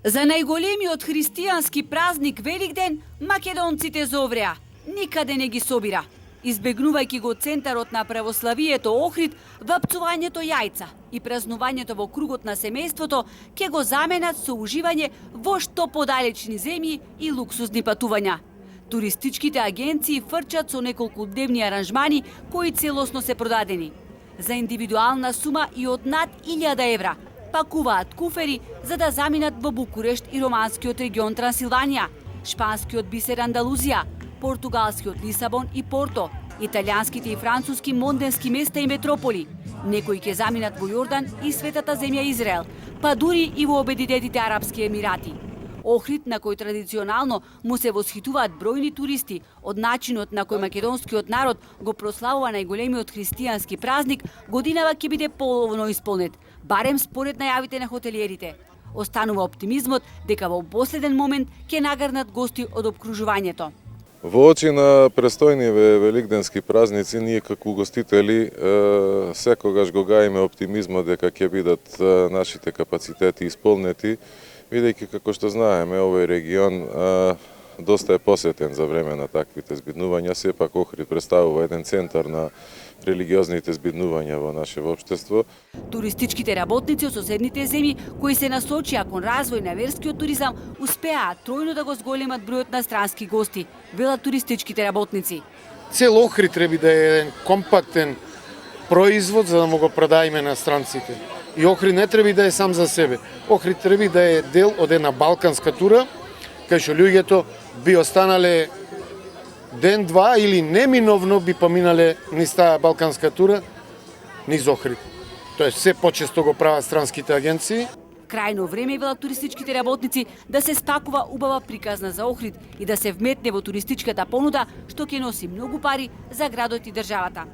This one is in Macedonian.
За најголемиот христијански празник Великден, македонците зовреа. Никаде не ги собира. Избегнувајќи го центарот на православието Охрид, вапцувањето јајца и празнувањето во кругот на семејството ќе го заменат со уживање во што подалечни земји и луксузни патувања. Туристичките агенции фрчат со неколку дневни аранжмани кои целосно се продадени. За индивидуална сума и од над 1000 евра пакуваат куфери за да заминат во Букурешт и романскиот регион Трансилванија, шпанскиот бисер Андалузија, португалскиот Лисабон и Порто, италијанските и француски монденски места и метрополи. Некои ќе заминат во Јордан и светата земја Израел, па дури и во Обединетите арапски емирати. Охрид, на кој традиционално му се восхитуваат бројни туристи од начинот на кој македонскиот народ го прославува најголемиот христијански празник, годинава ќе биде половно исполнет, барем според најавите на хотелиерите. Останува оптимизмот дека во последен момент ќе нагрнат гости од обкружувањето. Во очи на престојниве великденски празници, ние како гостители секогаш го гаиме оптимизмот дека ќе бидат нашите капацитети исполнети, бидејќи како што знаеме, овој регион доста е посетен за време на таквите збиднувања. Сепак Охрид представува еден центар на религиозните збиднувања во наше општество. Туристичките работници од соседните земји кои се насочија кон развој на верскиот туризам успеа тројно да го зголемат бројот на странски гости, велат туристичките работници. Цел Охрид треба да е еден компактен производ за да му го продајме на странците. И Охрид не треба да е сам за себе. Охрид треба да е дел од една балканска тура, кај што луѓето би останале ден-два или неминовно би поминале низ таа балканска тура, низ Охрид. Тоест, се почесто го прават странските агенции. Крајно време велат туристичките работници да се стакува убава приказна за Охрид и да се вметне во туристичката понуда што ќе носи многу пари за градот и државата.